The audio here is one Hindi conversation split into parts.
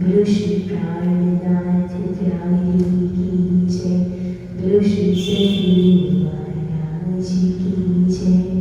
गुरु श्री प्राणनाथ प्यारे की जय। गुरु श्री सद्गुरु महाराज की जय।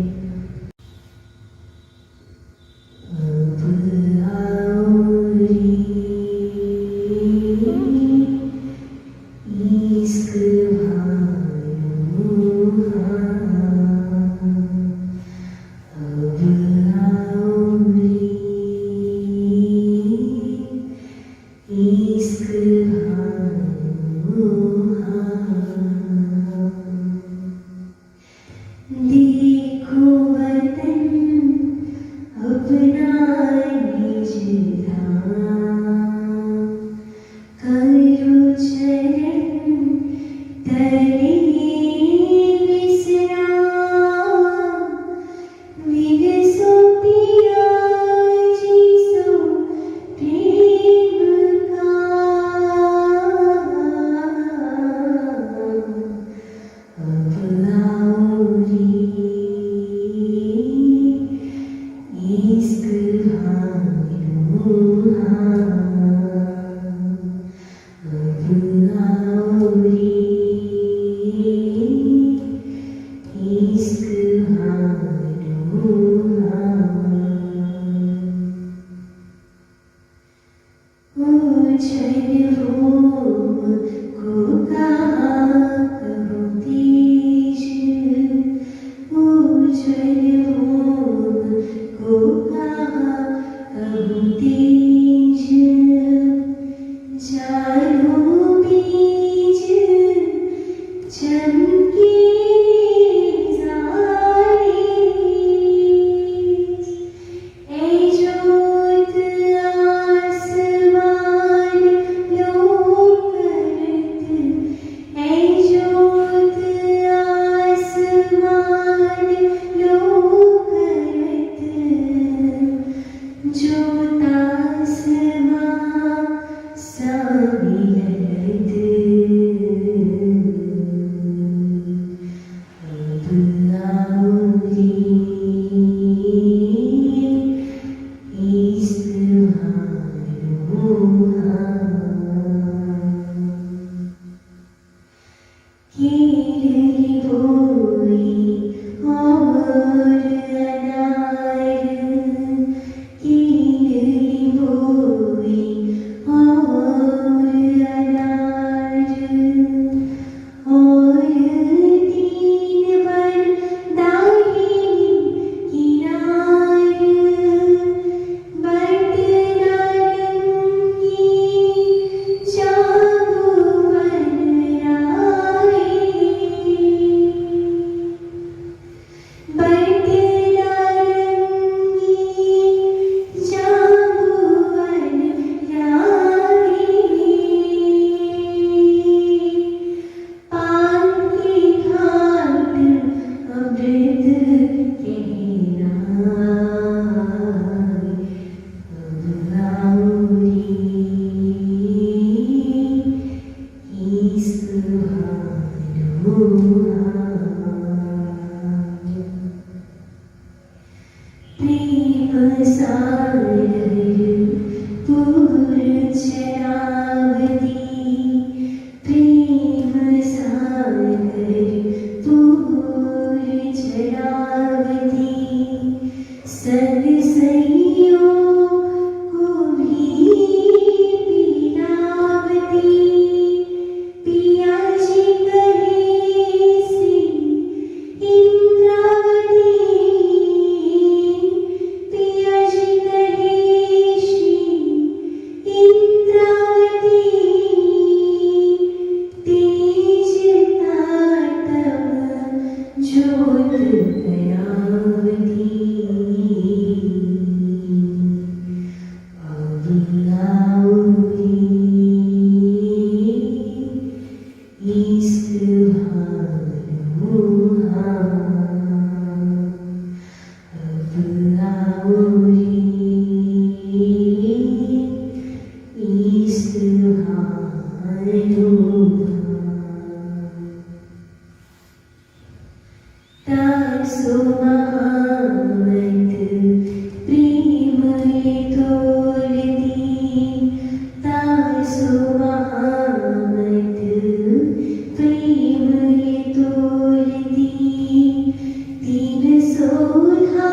सोधा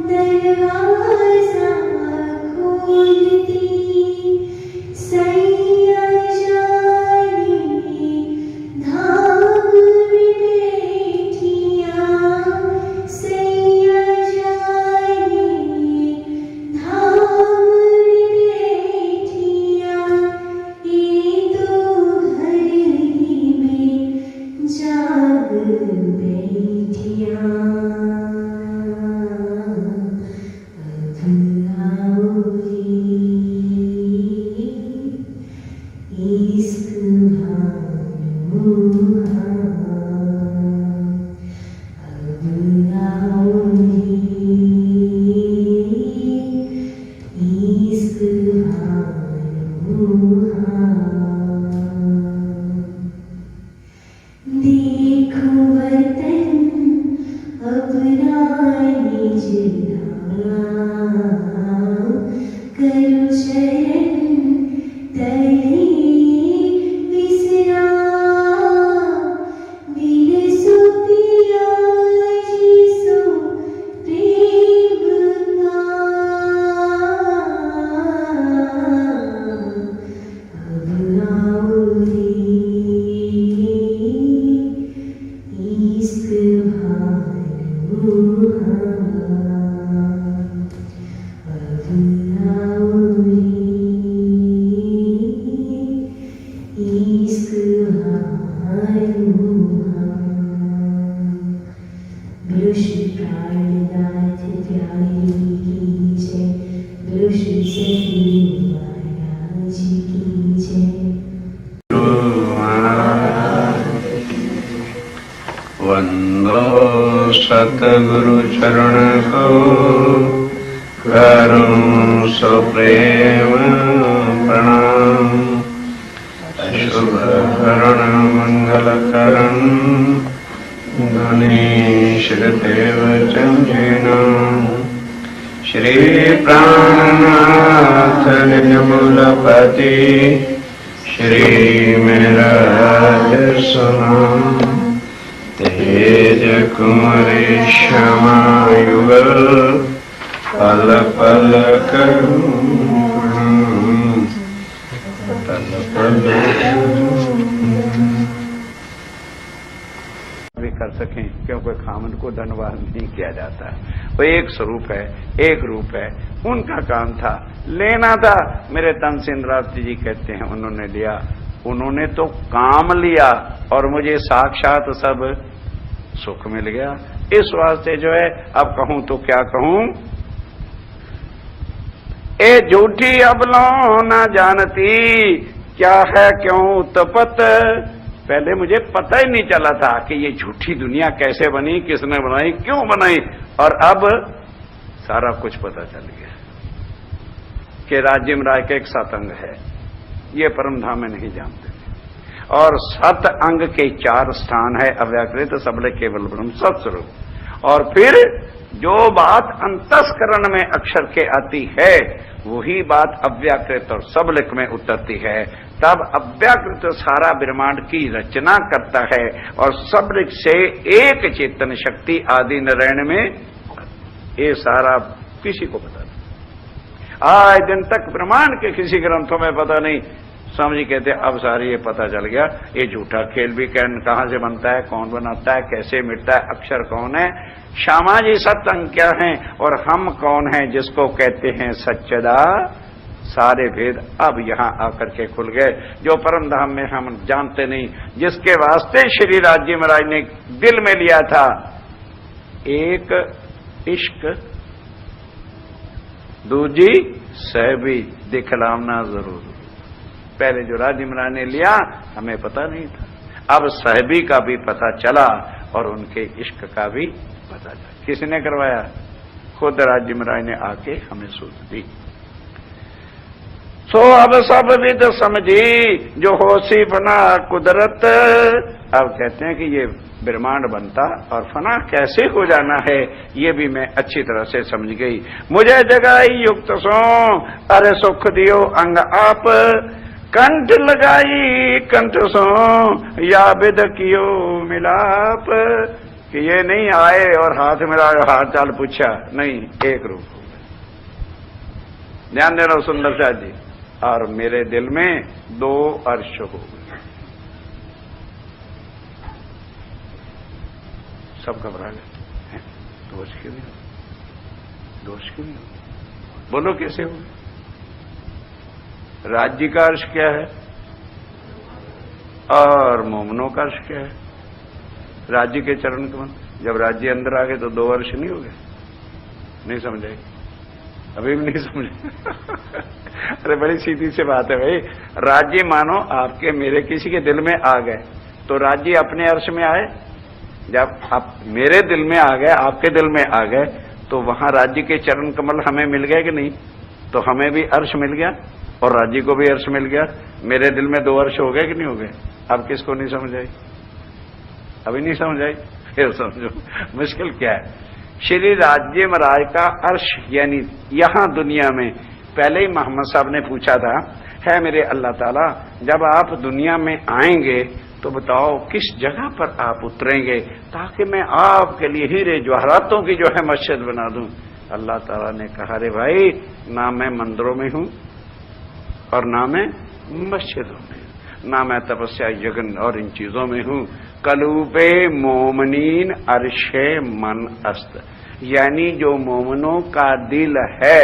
दरवाजा खोलती सैया जाने धाम में बैठिया सैया जाने धाम में बैठिया ये तो घर ही में जाग बैठिया देखो वतन अपना निज धाम करो शरण तले विश्राम दिल सो पिया जिसो प्रेम का अब आओ रे इश्क वंदो सतगुरु चरण को करूं सो प्रेम प्रणाम। अशुभ करण मंगल करण गणेश देव चंद्रिना श्री प्राणनाथ निर्मूलपति श्री मेरा सुना तेज कुमारी श्यामा युगल पल पल करुण पल पल भी कर सकें, क्योंकि खामन को धनवान नहीं किया जाता। वो एक स्वरूप है, एक रूप है। उनका काम था, लेना था। मेरे तनसेन रावत जी कहते हैं उन्होंने लिया, उन्होंने तो काम लिया और मुझे साक्षात सब सुख मिल गया। इस वास्ते जो है, अब कहूं तो क्या कहूं, ए झूठी अबलों ना जानती क्या है क्यों उत्पत। पहले मुझे पता ही नहीं चला था कि ये झूठी दुनिया कैसे बनी, किसने बनाई, क्यों बनाई, और अब सारा कुछ पता चल गया कि राज्य में राय का एक सतअंग है, ये परमधाम में नहीं जानते। और सत अंग के 4 स्थान है, अव्याकृत सबले केवल ब्रह्म सत्स्वरूप। और फिर जो बात अंतस्करण में अक्षर के आती है वही बात अव्याकृत और सबलिक में उतरती है। तब अव्याकृत सारा ब्रह्मांड की रचना करता है और सबलिक से एक चेतन शक्ति आदि नारायण में, ये सारा किसी को पता नहीं। आज दिन तक ब्रह्मांड के किसी ग्रंथों में पता नहीं। स्वामी जी कहते अब सारी ये पता चल गया, ये झूठा खेल भी कहां से बनता है, कौन बनाता है, कैसे मिटता है, अक्षर कौन है, श्यामा जी सत्अंग क्या है, और हम कौन हैं जिसको कहते हैं सच्चदा। सारे भेद अब यहां आकर के खुल गए, जो परम धाम में हम जानते नहीं, जिसके वास्ते श्री राज्य महाराज ने दिल में लिया था एक इश्क, दूजी सहबी दिखलावना जरूर। पहले जो राज्य महाराज ने लिया हमें पता नहीं था, अब सहबी का भी पता चला और उनके इश्क का भी पता चला। किसने करवाया? खुद राज्य महाराज ने आके हमें सूझ दी। सो अब सब विद समझी जो होशी फना कुदरत। अब कहते हैं कि ये ब्रह्मांड बनता और फना कैसे हो जाना है, ये भी मैं अच्छी तरह से समझ गई। मुझे जगाई युक्त सो अरे सुख दियो अंग आप, कंठ लगाई कंठ सो या विद कियो मिलाप। कि ये नहीं आए और हाथ मेरा हाथ चाल पूछा, नहीं, एक रूप हो गए। ध्यान देना सुंदर साथ जी। और मेरे दिल में 2 अर्श हो गए। सब घबरा गए, दोष क्यों नहीं हो, दोष क्यों नहीं हो, बोलो कैसे हो। राज्य का अर्श क्या है और मोमनों का अर्श क्या है। राज्य के चरण कमल, जब राज्य अंदर आ गए तो 2 वर्ष नहीं हो गए। नहीं समझे, अभी भी नहीं समझे। अरे बड़ी सीधी सी बात है भाई। राज्य मानो आपके मेरे किसी के दिल में आ गए तो राज्य अपने अर्श में आए। जब आप मेरे दिल में आ गए, आपके दिल में आ गए, तो वहां राज्य के चरण कमल हमें मिल गए कि नहीं। तो हमें भी अर्श मिल गया और राज्य को भी अर्श मिल गया। मेरे दिल में 2 अर्श हो गए कि नहीं हो गए। अब किसको नहीं समझ आई, अभी नहीं समझ आई, फिर समझो मुश्किल क्या है। श्री राज्य महाराज का अर्श यानी यहां दुनिया में, पहले ही मोहम्मद साहब ने पूछा था, है मेरे अल्लाह ताला जब आप दुनिया में आएंगे तो बताओ किस जगह पर आप उतरेंगे ताकि मैं आपके लिए हीरे जवाहरातों की जो है मस्जिद बना दूं। अल्लाह ताला ने कहा, रे भाई, ना मैं मंदिरों में हूं और ना मैं मस्जिदों में, ना मैं तपस्या यज्ञ और इन चीजों में हूं। कलूबे मोमनीन अर्शे मन अस्त, यानी जो मोमनों का दिल है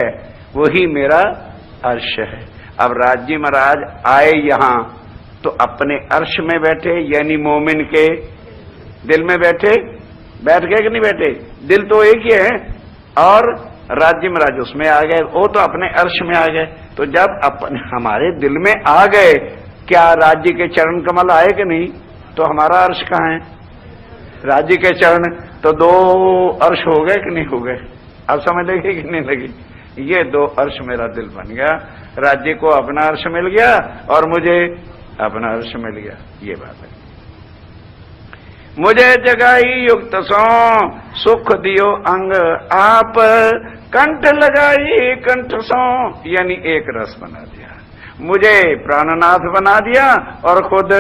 वही मेरा अर्श है। अब राज्य महाराज आए यहां तो अपने अर्श में बैठे, यानी मोमिन के दिल में बैठे, बैठ गए कि नहीं बैठे। दिल तो एक ही है और राज्य महाराज उसमें आ गए, वो तो अपने अर्श में आ गए। तो जब अपने हमारे दिल में आ गए, क्या राज्य के चरण कमल आए कि नहीं। तो हमारा अर्श कहाँ है, राज्य के चरण। तो 2 अर्श हो गए कि नहीं हो गए। अब समझ लगी कि नहीं लगी। ये 2 अर्श मेरा दिल बन गया। राज्य को अपना अर्श मिल गया और मुझे अपना अर्श मिल गया। ये बात है। मुझे जगाई युक्त सो सुख दियो अंग आप, कंठ लगाई कंठ सो, यानी एक रस बना दिया। मुझे प्राणनाथ बना दिया और खुद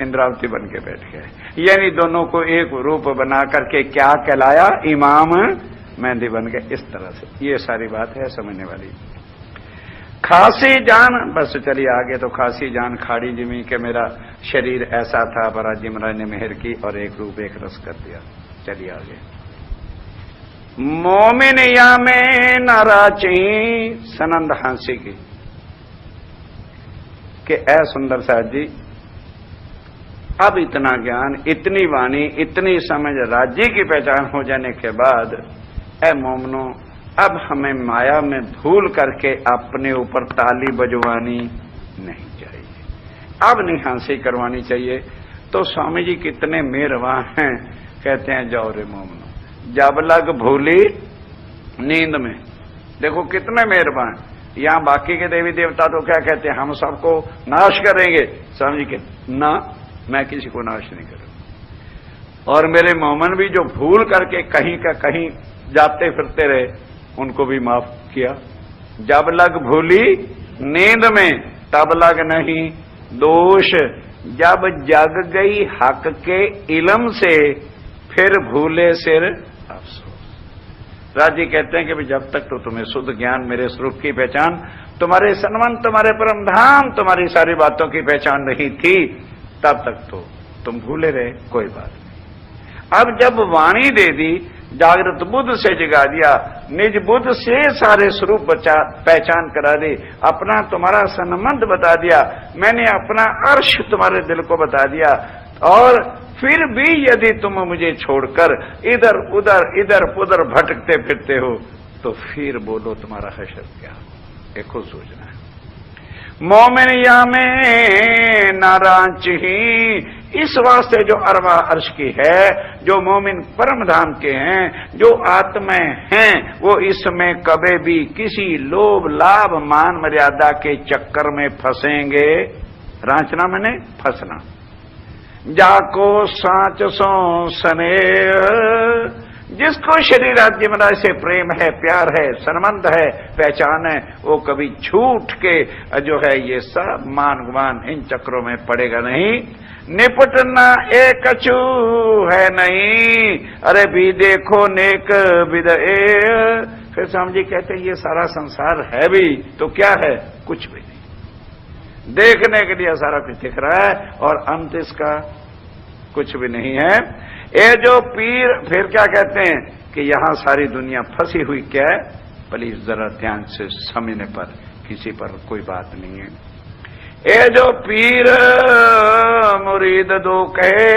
इंद्रावती बन के बैठ गए। यानी दोनों को एक रूप बना करके क्या कहलाया, इमाम मेहंदी बन गए। इस तरह से ये सारी बात है समझने वाली। खासी जान, बस चलिए आगे। तो खासी जान खाड़ी जिमी के मेरा शरीर ऐसा था, पर राज्य महाराज ने मेहर की और एक रूप एक रस कर दिया। चलिए आगे। मोमिन या में नाराची सनंद हांसी की कि ऐ सुंदर साहब जी, अब इतना ज्ञान, इतनी वाणी, इतनी समझ राज्य की पहचान हो जाने के बाद, ऐ मोमनो, अब हमें माया में भूल करके अपने ऊपर ताली बजवानी नहीं चाहिए, अब नहीं हंसी करवानी चाहिए। तो स्वामी जी कितने मेहरबान हैं, कहते हैं जाओ रे मोमनो, जब लग भूली नींद में। देखो कितने मेहरबान। यहां बाकी के देवी देवता तो क्या कहते हैं, हम सबको नाश करेंगे। स्वामी जी कहते ना, मैं किसी को नाश नहीं करूंगा। और मेरे मोमन भी जो भूल करके कहीं का कहीं जाते फिरते रहे, उनको भी माफ किया। जब लग भूली नींद में तब लग नहीं दोष, जब जग गई हक के इल्म से फिर भूले सिर अफसोस। राजी कहते हैं कि जब तक तो तुम्हें शुद्ध ज्ञान, मेरे स्वरूप की पहचान, तुम्हारे सन्मन, तुम्हारे परम धाम, तुम्हारी सारी बातों की पहचान नहीं थी, तब तक तो तुम भूले रहे, कोई बात नहीं। अब जब वाणी दे दी, जागृत बुद्ध से जगा दिया, निज बुद्ध से सारे स्वरूप पहचान करा दी, अपना तुम्हारा संबंध बता दिया, मैंने अपना अर्श तुम्हारे दिल को बता दिया, और फिर भी यदि तुम मुझे छोड़कर इधर उधर भटकते फिरते हो तो फिर बोलो तुम्हारा हशर क्या हो। एक खुद सोचना है। मोमिन या में नाराज ही, इस वास्ते जो अरवा अर्श की है, जो मोमिन परम धाम के हैं, जो आत्माएं हैं, वो इसमें कभी भी किसी लोभ लाभ मान मर्यादा के चक्कर में फंसेंगे। रांचना मैंने फंसना। जाको साच सो स्नेह, जिसको श्री राज्य महाराज से प्रेम है, प्यार है, संबंध है, पहचान है, वो कभी झूठ के जो है ये सब मान गुमान इन चक्रों में पड़ेगा नहीं। निपटना एक कछु है नहीं, अरे भी देखो नेक विदे। फिर स्वामी जी कहते हैं ये सारा संसार है भी तो क्या है, कुछ भी नहीं। देखने के लिए सारा कुछ दिख रहा है और अंत इसका कुछ भी नहीं है। ये जो पीर, फिर क्या कहते हैं कि यहां सारी दुनिया फंसी हुई क्या है, प्लीज जरा ध्यान से समझने पर, किसी पर कोई बात नहीं है। ये जो पीर मुरीद दो कहे,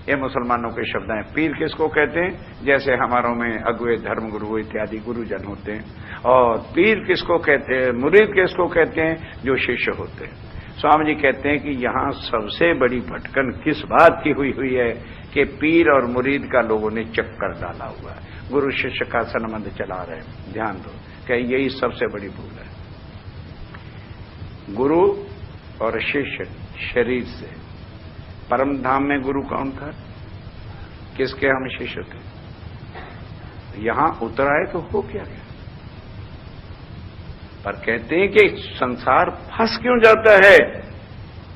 ये मुसलमानों के शब्द हैं। पीर किसको कहते हैं, जैसे हमारों में अगुए, धर्म गुरु इत्यादि गुरुजन होते हैं। और पीर किसको कहते हैं, मुरीद किसको कहते हैं, जो शिष्य होते हैं। स्वामी जी कहते हैं कि यहां सबसे बड़ी भटकन किस बात की हुई है कि पीर और मुरीद का लोगों ने चक्कर डाला हुआ है, गुरु शिष्य का संबंध चला रहे हैं। ध्यान दो कि यही सबसे बड़ी भूल है। गुरु और शिष्य शरीर से, परम धाम में गुरु कौन था, किसके हम शिष्य थे, यहां उतर आए तो हो क्या गया। पर कहते हैं कि संसार फंस क्यों जाता है,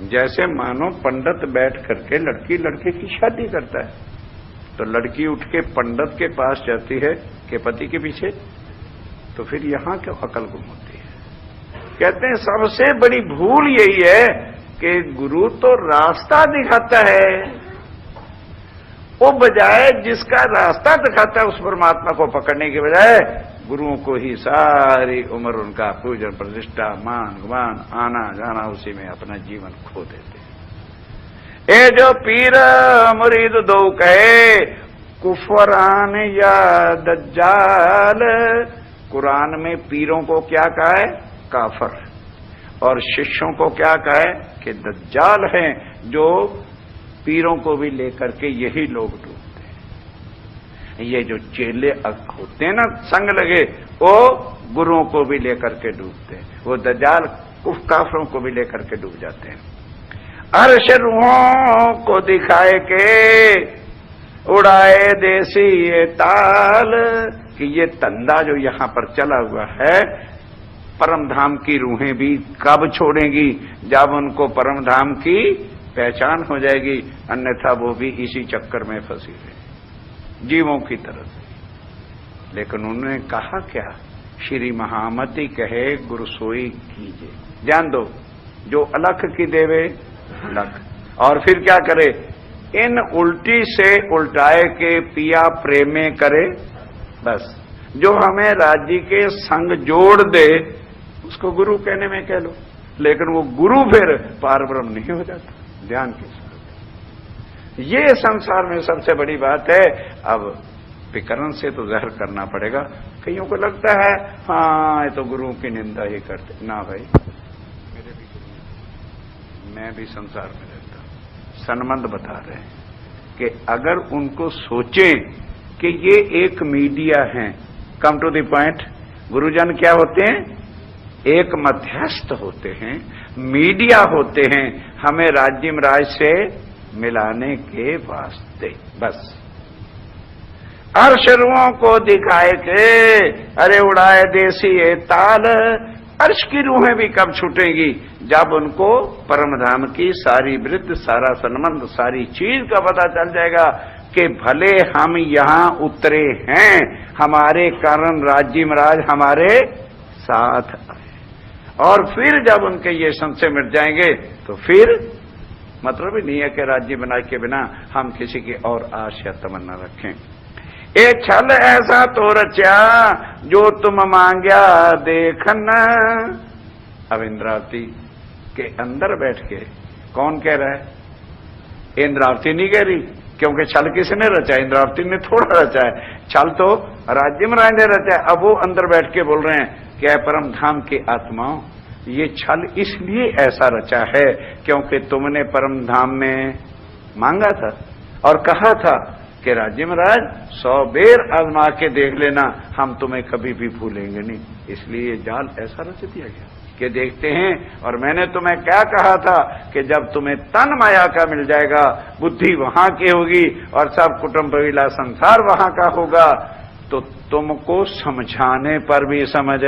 जैसे मानो पंडित बैठ करके लड़की लड़के की शादी करता है, तो लड़की उठ के पंडित के पास जाती है कि पति के पीछे, तो फिर यहां क्यों अकल गुम होती है। कहते हैं सबसे बड़ी भूल यही है कि गुरु तो रास्ता दिखाता है, वो बजाय जिसका रास्ता दिखाता है उस परमात्मा को पकड़ने के बजाय गुरुओं को ही सारी उम्र उनका पूजन प्रतिष्ठा मान गुमान आना जाना उसी में अपना जीवन खो देते हैं। ये जो पीर मुरीद दो कहे, कुफरान या दज्जाल। कुरान में पीरों को क्या कहा है, काफर, और शिष्यों को क्या कहा है कि दज्जाल हैं, जो पीरों को भी लेकर के यही लोग डूबते हैं। ये जो चेले होते हैं ना संग लगे, वो गुरुओं को भी लेकर के डूबते हैं, वो दज्जाल काफरों को भी लेकर के डूब जाते हैं। अर्श रूहों को दिखाए के उड़ाए देसी ये ताल, कि ये तंदा जो यहां पर चला हुआ है, परम धाम की रूहें भी कब छोड़ेंगी, जब उनको परम धाम की पहचान हो जाएगी, अन्यथा वो भी इसी चक्कर में फंसी रहे जीवों की तरह से। लेकिन उन्होंने कहा क्या, श्री महामति कहे गुरु सोई कीजिए। जान दो जो अलख की देवे लख, और फिर क्या करे, इन उल्टी से उल्टाए के पिया प्रेमे करे। बस जो हमें राज्य के संग जोड़ दे उसको गुरु कहने में कह लो, लेकिन वो गुरु फिर पारब्रह्म नहीं हो जाता। ध्यान के साथ ये संसार में सबसे बड़ी बात है। अब विकरण से तो जहर करना पड़ेगा। कईयों को लगता है हाँ ये तो गुरुओं की निंदा ही करते, ना भाई, मेरे भी गुरु, मैं भी संसार में रहता हूं। संबंध बता रहे हैं कि अगर उनको सोचें कि ये एक मीडिया है, कम टू द पॉइंट, गुरुजन क्या होते हैं, एक मध्यस्थ होते हैं, मीडिया होते हैं हमें राज्य महाराज से मिलाने के वास्ते। बस अर्शरुओं को दिखाए के अरे उड़ाए देसी ये ताल। अर्श की रूहें भी कब छूटेंगी, जब उनको परमधाम की सारी वृत्ति, सारा संबंध, सारी चीज का पता चल जाएगा कि भले हम यहां उतरे हैं, हमारे कारण राज्य महाराज हमारे साथ आए। और फिर जब उनके ये संशय मिट जाएंगे तो फिर मतलब ही नहीं है कि राज्य बना के बिना हम किसी की और आश या तमन्ना रखें। ए छल ऐसा तो रचा जो तुम मांग्या देखना। अब इंद्रावती के अंदर बैठ के कौन कह रहा है, इंद्रावती नहीं कह रही, क्योंकि छल किसने रचा है, इंद्रावती ने थोड़ा रचा है, छल तो राज्य महाराज ने रचा है। अब वो अंदर बैठ के बोल रहे हैं कि परम धाम की आत्माओं, ये छल इसलिए ऐसा रचा है क्योंकि तुमने परम धाम में मांगा था और कहा था कि राज्य महाराज 100 बेर आजमा के देख लेना, हम तुम्हें कभी भी भूलेंगे नहीं, इसलिए जाल ऐसा रच दिया गया। कि देखते हैं। और मैंने तुम्हें क्या कहा था कि जब तुम्हें तन माया का मिल जाएगा, बुद्धि वहां की होगी और सब कुटुंब विला संसार वहां का होगा, तो तुमको समझाने पर भी समझ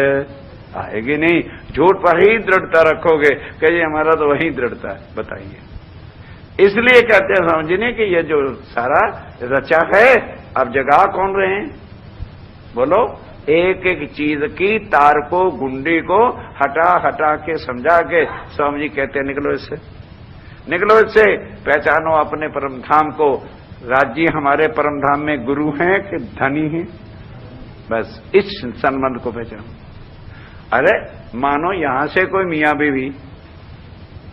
आएगी नहीं। झूठ पर ही दृढ़ता रखोगे कि ये हमारा तो वही दृढ़ता है। बताइए, इसलिए कहते हैं समझने कि ये जो सारा रचा है, अब जगा कौन रहे हैं? बोलो, एक एक चीज की तार को, गुंडी को हटा हटा के समझा के स्वामी जी कहते हैं निकलो इससे, निकलो इससे, पहचानो अपने परम धाम को। राज्य हमारे परम धाम में गुरु हैं कि धनी हैं? बस इस संबंध को पहचानो। अरे मानो यहां से कोई मियां बीवी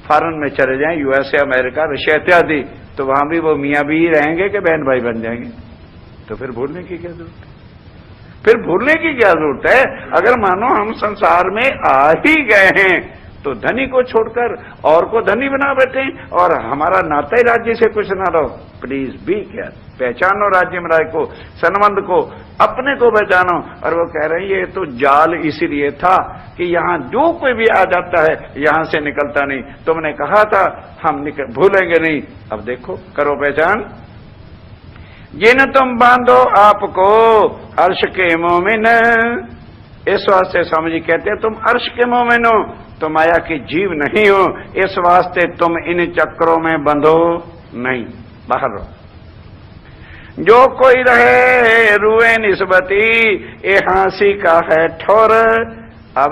फॉरेन में चले जाएं, यूएसए, अमेरिका, रशिया इत्यादि, तो वहां भी वो मियां भी रहेंगे कि बहन भाई बन जाएंगे? तो फिर भूलने की क्या जरूरत है? फिर भूलने की क्या जरूरत है? अगर मानो हम संसार में आ ही गए हैं तो धनी को छोड़कर और को धनी बना बैठे और हमारा नाता ही राज्य से कुछ ना रहो। प्लीज बी केयर, पहचानो राज्य में को, संबंध को, अपने को पहचानो। और वो कह रहे हैं ये तो जाल इसीलिए था कि यहां जो कोई भी आ जाता है यहां से निकलता नहीं। तुमने कहा था हम भूलेंगे नहीं। अब देखो, करो पहचान। जिन तुम बांधो आपको अर्श के मोमिन, इस वास्ते स्वामी जी कहते हैं तुम अर्श के मोमिन हो, तुम माया की जीव नहीं हो, इस वास्ते तुम इन चक्रों में बंधो नहीं, बाहर रहो। जो कोई रहे रुए निस्बती, ये हांसी का है ठोर। अब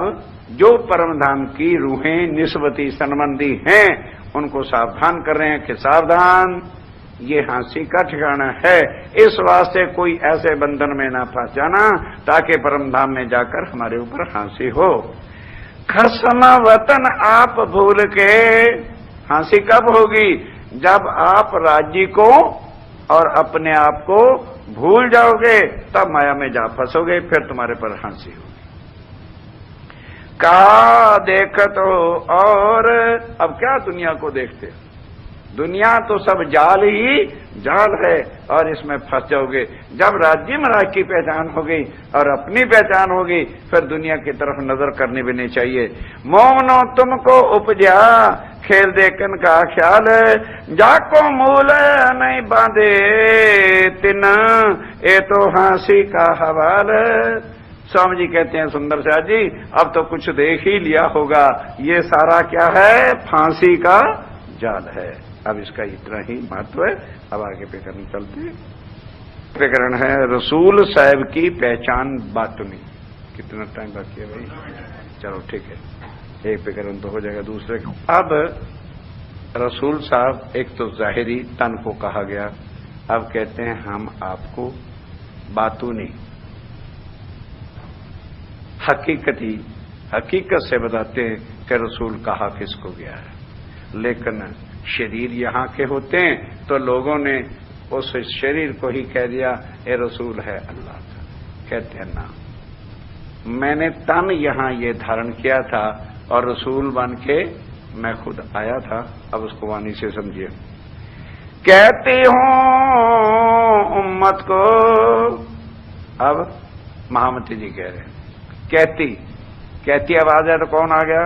जो परम धाम की रूहें निस्बती संबंधी हैं उनको सावधान कर रहे हैं कि सावधान, ये हांसी का ठिकाना है। इस वास्ते कोई ऐसे बंधन में ना फंस जाना ताकि परम धाम में जाकर हमारे ऊपर हांसी हो। खसमा वतन आप भूल के, हांसी कब होगी? जब आप राज्य को और अपने आप को भूल जाओगे, तब माया में जा फंसोगे, फिर तुम्हारे पर हांसी होगी। कहा देखत हो और अब क्या दुनिया को देखते हो? दुनिया तो सब जाल ही जाल है और इसमें फंस जाओगे। जब राज्य महाराज की पहचान होगी और अपनी पहचान होगी, फिर दुनिया की तरफ नजर करनी भी नहीं चाहिए। मोमनो तुमको उपजा खेल देखन का ख्याल, जाको मूल नहीं बांधे तिन, ये तो हांसी का हवाल। स्वामी जी कहते हैं सुंदर शाह जी, अब तो कुछ देख ही लिया होगा, ये सारा क्या है? फांसी का जाल है। अब इसका इतना ही महत्व है। अब आगे प्रकरण चलते हैं। प्रकरण है रसूल साहब की पहचान बातुनी। कितना टाइम बाकी है भाई? चलो ठीक है, एक प्रकरण तो हो जाएगा। दूसरे अब रसूल साहब, एक तो जाहिरी तन को कहा गया, अब कहते हैं हम आपको बातुनी हकीकत से बताते हैं कि रसूल कहा किसको गया है। लेकिन शरीर यहाँ के होते हैं तो लोगों ने उस शरीर को ही कह दिया ये रसूल है अल्लाह का। कहते हैं ना, मैंने तन यहाँ ये धारण किया था और रसूल बन के मैं खुद आया था। अब उसको वाणी से समझिए। कहती हूँ उम्मत को, अब महामती जी कह रहे हैं कहती आवाज है तो कौन आ गया?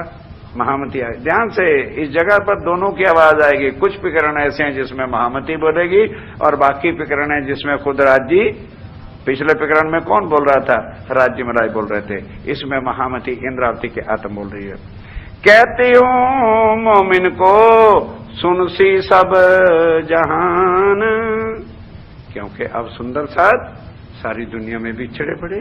महामती आए। ध्यान से, इस जगह पर दोनों की आवाज आएगी। कुछ प्रकरण ऐसे हैं जिसमें महामती बोलेगी और बाकी प्रकरण है जिसमें खुद राज्य। पिछले प्रकरण में कौन बोल रहा था? राज्य महाराज बोल रहे थे। इसमें महामती इंद्रावती की आत्मा बोल रही है। कहती हूँ मोमिन को सुनसी सब जहान, क्योंकि अब सुंदर साथ सारी दुनिया में बिछड़े पड़े,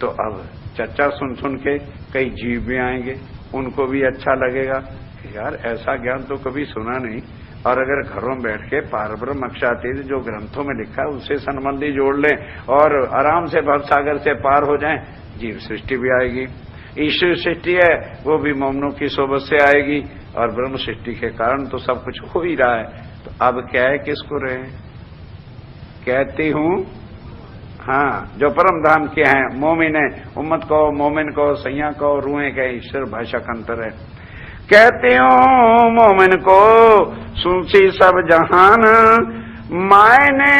तो अब चर्चा सुन सुन के कई जीव भी आएंगे, उनको भी अच्छा लगेगा कि यार ऐसा ज्ञान तो कभी सुना नहीं। और अगर घरों में बैठ के पारब्रह्म अक्षातीत जो ग्रंथों में लिखा है उससे संबंधी जोड़ लें और आराम से भवसागर से पार हो जाएं, जीव सृष्टि भी आएगी। ईश्वर सृष्टि है वो भी मोमनों की सोबत से आएगी और ब्रह्म सृष्टि के कारण तो सब कुछ हो ही रहा है। तो अब क्या है, किसको रहे? कहती हूं हाँ, जो परम धाम के हैं मोमिन है, उम्मत को मोमिन को सैया को रूए के ईश्वर भाषा का अंतर है। कहती हूँ मोमिन को सुनसी सब जहान, मायने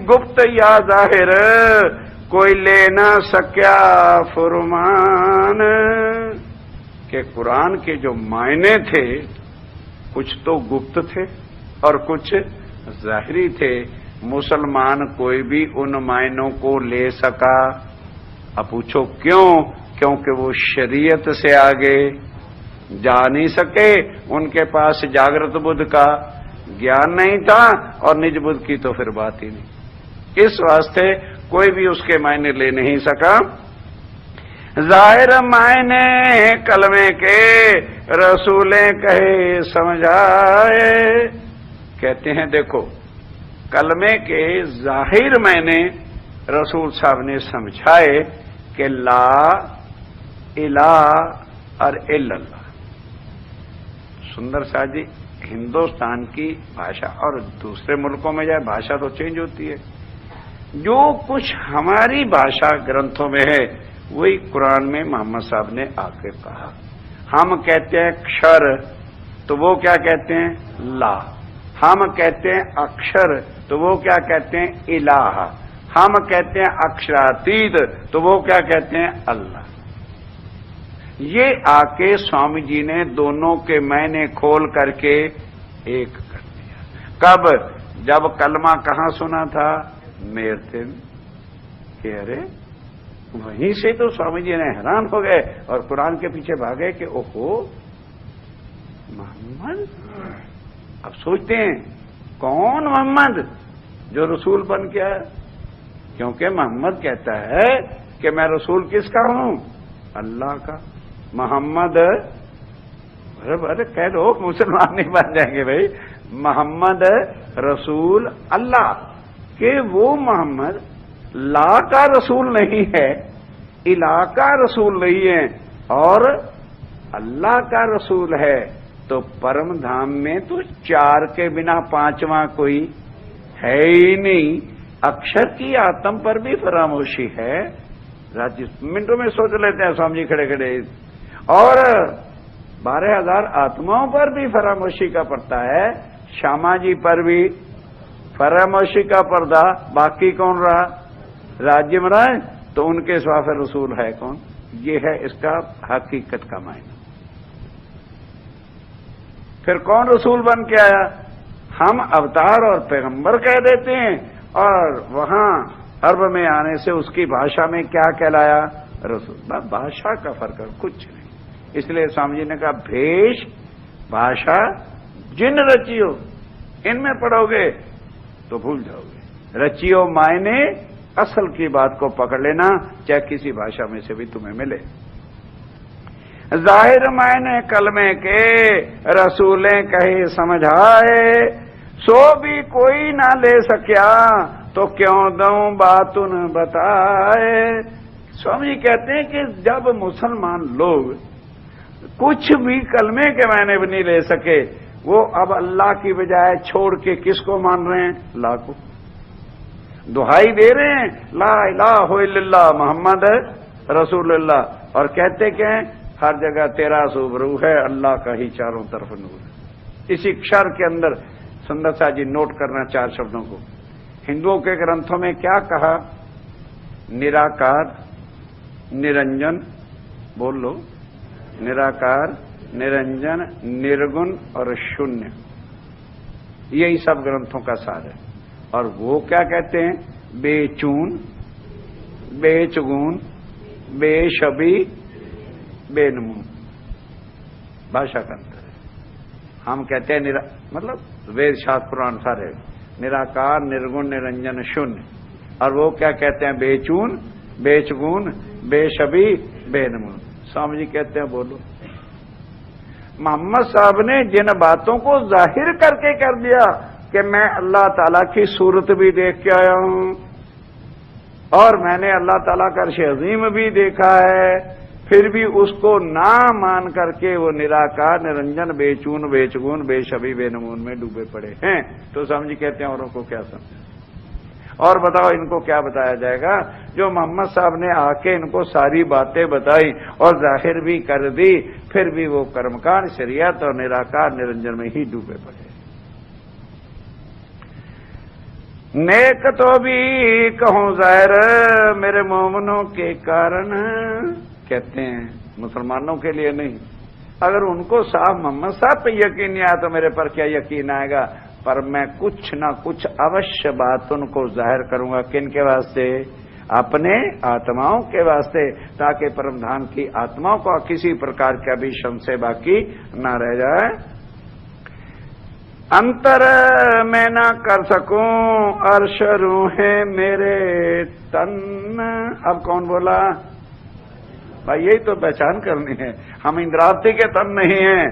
गुप्त या जाहिर, कोई ले न सक्या फुरमान। कि कुरान के जो मायने थे कुछ तो गुप्त थे और कुछ जाहिरी थे। मुसलमान कोई भी उन मायनों को ले सका। अब पूछो क्यों? क्योंकि वो शरीयत से आगे जा नहीं सके, उनके पास जागृत बुद्ध का ज्ञान नहीं था और निज बुद्ध की तो फिर बात ही नहीं। इस वास्ते कोई भी उसके मायने ले नहीं सका। जाहिर मायने कलमे के रसूलें कहे समझाए। कहते हैं देखो, कलमे के जाहिर मायने रसूल साहब ने समझाए कि ला इलाहा और इल्लल्लाह। सुंदर शाह जी, हिंदुस्तान की भाषा और दूसरे मुल्कों में जाए भाषा तो चेंज होती है। जो कुछ हमारी भाषा ग्रंथों में है वही कुरान में मोहम्मद साहब ने आके कहा। हम कहते हैं क्षर तो वो क्या कहते हैं? ला। हम कहते हैं अक्षर तो वो क्या कहते हैं? इलाहा। हम कहते हैं अक्षरातीत तो वो क्या कहते हैं? अल्लाह। ये आके स्वामी जी ने दोनों के मायने खोल करके एक कर दिया। कब? जब कलमा कहां सुना था? मेरथिन के। अरे वहीं से तो स्वामी जी ने हैरान हो गए और कुरान के पीछे भागे कि ओहो मोहम्मद। अब सोचते हैं कौन मोहम्मद जो रसूल बन के आया? क्योंकि मोहम्मद कहता है कि मैं रसूल किसका हूं? अल्लाह का। मोहम्मद, अरे कह दो मुसलमान नहीं बन जाएंगे भाई। मोहम्मद रसूल अल्लाह के। वो मोहम्मद ला का रसूल नहीं है, इला का रसूल नहीं है और अल्लाह का रसूल है। तो परम धाम में तो चार के बिना पांचवा कोई है ही नहीं। अक्षर की आत्म पर भी फरामोशी है। राज्य मिनटों में सोच लेते हैं स्वामी जी खड़े खड़े। और 12,000 आत्माओं पर भी फरामोशी का पड़ता है। श्यामा जी पर भी फरामोशी का पर्दा। बाकी कौन रहा? राज्य में रहा है तो उनके सिवा फिर रसूल है कौन? ये है इसका हकीकत का मायना। फिर कौन रसूल बन के आया? हम अवतार और पैगंबर कह देते हैं और वहां अरब में आने से उसकी भाषा में क्या कहलाया? रसूल। भाषा का फर्क है, कुछ नहीं। इसलिए स्वामी जी ने कहा भेष भाषा जिन रचियो, इनमें पढ़ोगे तो भूल जाओगे। रचियो मायने असल की बात को पकड़ लेना, चाहे किसी भाषा में से भी तुम्हें मिले। जाहिर मायने कलमे के रसूलें कहे समझाए। सो भी कोई ना ले सकिया तो क्यों दऊं बातुन बताए। स्वामी जी कहते हैं कि जब मुसलमान लोग कुछ भी कलमे के मायने भी नहीं ले सके, वो अब अल्लाह की बजाय छोड़ के किसको मान रहे हैं? ला को। दुहाई दे रहे हैं ला इलाहा इल्लल्लाह मोहम्मद रसूलुल्लाह। और कहते क्या हैं? हर जगह तेरा सुबरू है, अल्लाह का ही चारों तरफ नूर है। इसी क्षर के अंदर सुंदर सा जी नोट करना 4 शब्दों को। हिंदुओं के ग्रंथों में क्या कहा? निराकार, निरंजन, बोल लो, निराकार, निरंजन, निर्गुण और शून्य। यही सब ग्रंथों का सार है। और वो क्या कहते हैं? बेचून, बेचगुन, बेशबी, बेनमून। भाषा का अंतर है। हम कहते हैं मतलब वेद शास्त्र पुराण सारे निराकार, निर्गुण, निरंजन, शून्य। और वो क्या कहते हैं? बेचून, बेचगुन, बेशबी, बेनमून। स्वामी जी कहते हैं बोलो। मोहम्मद साहब ने जिन बातों को जाहिर करके कर दिया कि मैं अल्लाह ताला की सूरत भी देख के आया हूं और मैंने अल्लाह ताला का अर्श अज़ीम भी देखा है, फिर भी उसको ना मान करके वो निराकार, निरंजन, बेचून, बेचगुन, बेशबी, बेनमून में डूबे पड़े हैं। तो स्वामी जी कहते हैं औरों को क्या समझे? और बताओ इनको क्या बताया जाएगा? जो मोहम्मद साहब ने आके इनको सारी बातें बताई और जाहिर भी कर दी, फिर भी वो कर्मकांड, शरीयत और निराकार, निरंजन में ही डूबे पड़े। नेक तो भी कहूं जाहिर मेरे मोमनों के कारण। कहते हैं मुसलमानों के लिए नहीं, अगर उनको साहब मोहम्मद साहब पे यकीन नहीं आया तो मेरे पर क्या यकीन आएगा। पर मैं कुछ ना कुछ अवश्य बात उनको जाहिर करूंगा। किन के वास्ते? अपने आत्माओं के वास्ते, ताकि परमधाम की आत्माओं को किसी प्रकार का भी संशय बाकी ना रह जाए। अंतर मैं ना कर सकूं अर्श रूहें मेरे तन। अब कौन बोला भाई? यही तो पहचान करनी है। हम इंद्रावती के तन नहीं हैं।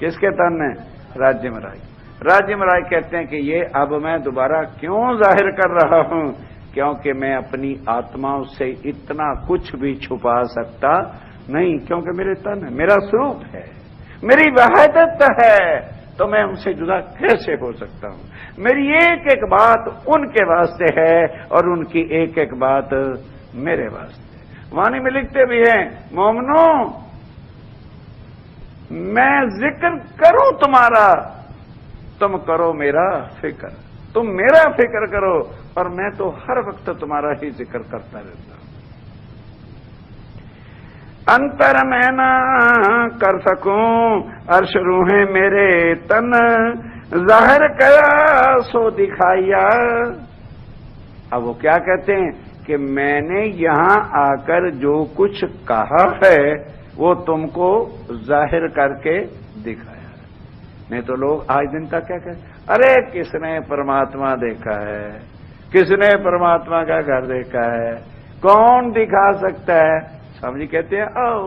किसके तन है? राज्य में राय। राज्य में राय कहते हैं कि ये अब मैं दोबारा क्यों जाहिर कर रहा हूं, क्योंकि मैं अपनी आत्माओं से इतना कुछ भी छुपा सकता नहीं, क्योंकि मेरे तन है, मेरा स्वरूप है, मेरी वहादत है, तो मैं उनसे जुदा कैसे हो सकता हूं। मेरी एक एक बात उनके वास्ते है और उनकी एक एक बात मेरे वास्ते। वाणी में लिखते भी हैं, मोमनो मैं जिक्र करूं तुम्हारा, तुम करो मेरा फिक्र। तुम मेरा फिक्र करो और मैं तो हर वक्त तुम्हारा ही जिक्र करता रहता हूं। अंतर मैं ना कर सकूं अर्श रूहें मेरे तन, जाहिर करा सो दिखाया। अब वो क्या कहते हैं कि मैंने यहां आकर जो कुछ कहा है वो तुमको जाहिर करके दिखाया। नहीं तो लोग आज दिन तक क्या कहते, अरे किसने परमात्मा देखा है, किसने परमात्मा का घर देखा है, कौन दिखा सकता है। स्वामी जी कहते हैं आओ,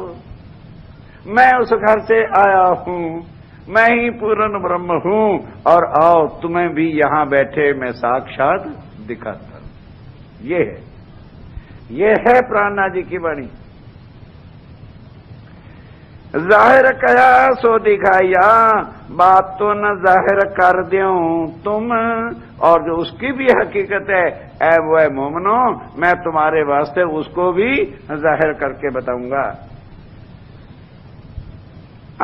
मैं उस घर से आया हूं, मैं ही पूर्ण ब्रह्म हूं, और आओ तुम्हें भी यहां बैठे मैं साक्षात दिखाता हूं। ये है प्राणनाथ जी की वाणी। जाहिर कया सो दिखाया, बात तो न जाहिर कर दूं तुम, और जो उसकी भी हकीकत है ऐ वो है मोमनो, मैं तुम्हारे वास्ते उसको भी जाहिर करके बताऊंगा।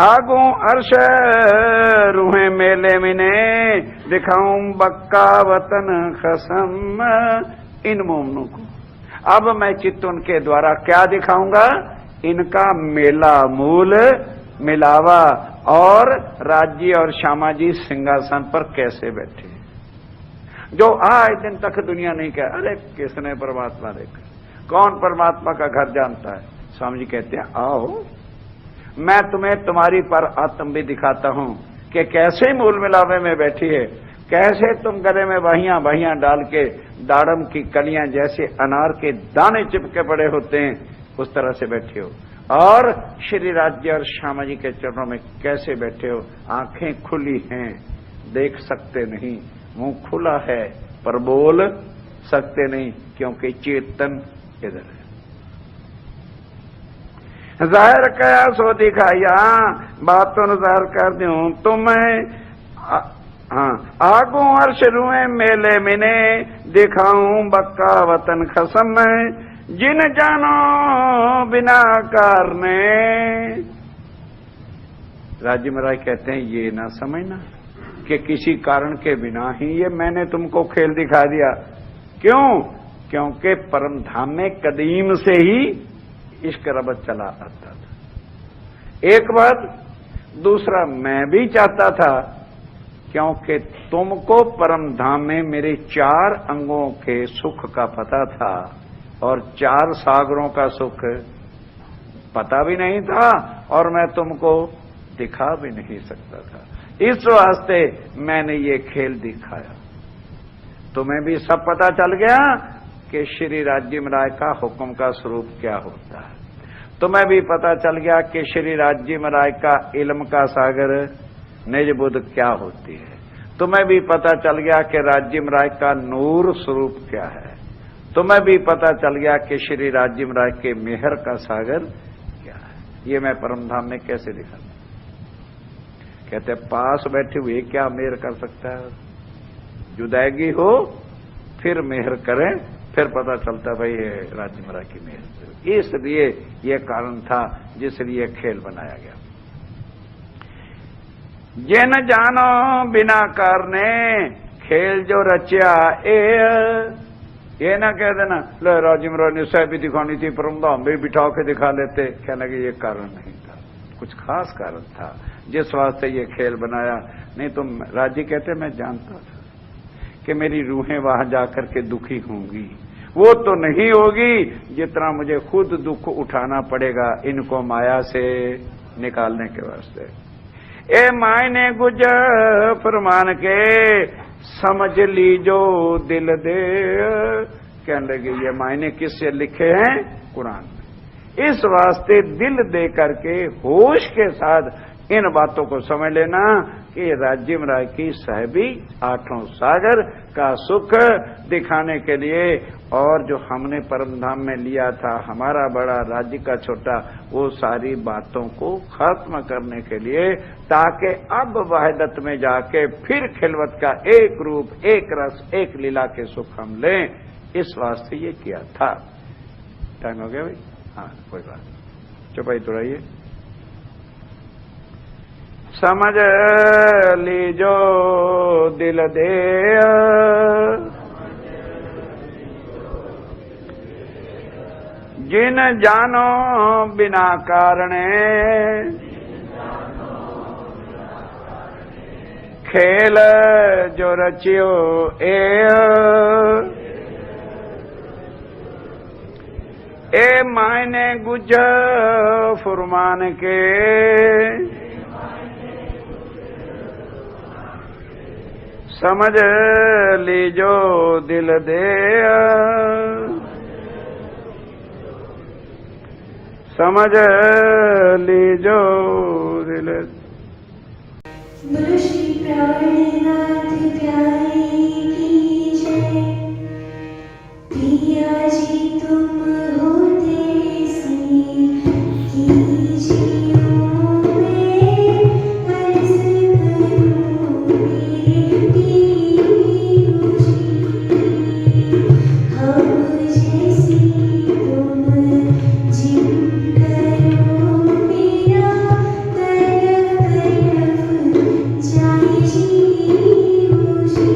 आगू अर्श रूहें मेले मिने, दिखाऊं बक्का वतन खसम इन मोमनों को। अब मैं चित्त उनके द्वारा क्या दिखाऊंगा? इनका मेला मूल मिलावा, और राज्य और श्यामा जी सिंहासन पर कैसे बैठे, जो आज दिन तक दुनिया नहीं कह, अरे किसने परमात्मा देखा, कौन परमात्मा का घर जानता है। स्वामी जी कहते हैं आओ मैं तुम्हें तुम्हारी पर आत्म भी दिखाता हूं कि कैसे मूल मिलावे में बैठी है, कैसे तुम गले में बहियां डाल के दाड़म की कलियां जैसे अनार के दाने चिपके पड़े होते हैं उस तरह से बैठे हो, और श्री राज्य और श्यामा जी के चरणों में कैसे बैठे हो। आंखें खुली हैं, देख सकते नहीं, मुंह खुला है पर बोल सकते नहीं, क्योंकि चेतन इधर है। जाहिर कया सो दिखाया, बातों जाहिर कर दूं तुम्हें। आगू अर्श रूएं मेले मिने, दिखाऊं बक्का वतन खसम, जिन जानो बिना कारने। राज्य महाराज कहते हैं ये ना समझना कि किसी कारण के बिना ही ये मैंने तुमको खेल दिखा दिया। क्यों? क्योंकि परम धाम में कदीम से ही इश्क रबत चला आता था। एक बात, दूसरा मैं भी चाहता था, क्योंकि तुमको परम धाम में मेरे 4 अंगों के सुख का पता था और 4 सागरों का सुख पता भी नहीं था, और मैं तुमको दिखा भी नहीं सकता था। इस वास्ते मैंने ये खेल दिखाया। तुम्हें भी सब पता चल गया कि श्री राज्य महाराज का हुक्म का स्वरूप क्या होता है। तुम्हें भी पता चल गया कि श्री राज्य महाराज का इल्म का सागर निज बुद्ध क्या होती है। तुम्हें भी पता चल गया कि राज्य महाराज का नूर स्वरूप क्या है। तुम्हें भी पता चल गया कि श्री राज्य महाराज के मेहर का सागर क्या है। ये मैं परमधाम में कैसे दिखा? कहते पास बैठे हुए क्या मेहर कर सकता है? जुदाईगी हो फिर मेहर करें, फिर पता चलता भाई ये राज्य महाराज की मेहर। इसलिए ये कारण था जिसलिए खेल बनाया गया। ये न जानो बिना करने, खेल जो रचा ये ना कह देना ले राज्य महाराज ने सह भी दिखानी थी, परमधाम भी बिठा के दिखा लेते। कहना कि ये कारण नहीं था। कुछ खास कारण था जिस वास्ते ये खेल बनाया। नहीं तो राजी कहते मैं जानता था कि मेरी रूहें वहां जाकर के दुखी होंगी, वो तो नहीं होगी जितना मुझे खुद दुख उठाना पड़ेगा इनको माया से निकालने के वास्ते। ए मायने गुजर फरमान के समझ लीजो दिल दे। कहने लगे ये मायने किससे लिखे हैं? कुरान में। इस वास्ते दिल दे करके होश के साथ इन बातों को समझ लेना कि राज्य राय की साहिबी आठों सागर का सुख दिखाने के लिए और जो हमने परम धाम में लिया था हमारा बड़ा राज्य का छोटा, वो सारी बातों को खत्म करने के लिए, ताकि अब वहदत में जाके फिर खिलवत का एक रूप एक रस एक लीला के सुख हम लें, इस वास्ते ये किया था। टाइम हो गया भाई? हाँ कोई बात नहीं, चुपाई तो रहिए। समझ लीजो दिल दे जिन जानो बिना कारणे खेल जो रचियो ए मायने गुज फुरमान के समझ लीजो दिल दे समझ लीजो दिल। बोलो श्री प्राणनाथ प्यारे की जय। पिया जी तुम होते सी कीजियो मैं अर्ज करूं मेरे पीरू जी। हम जैसी तुम जिन करो मेरा तरफ तरफ जाए जीव जी।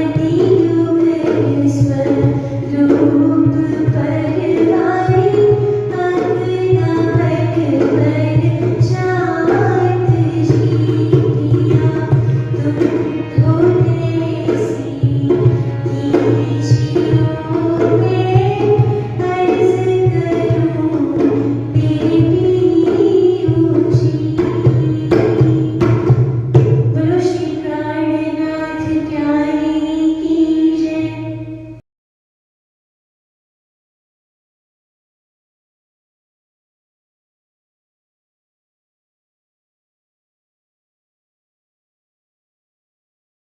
युग युग ईश्वर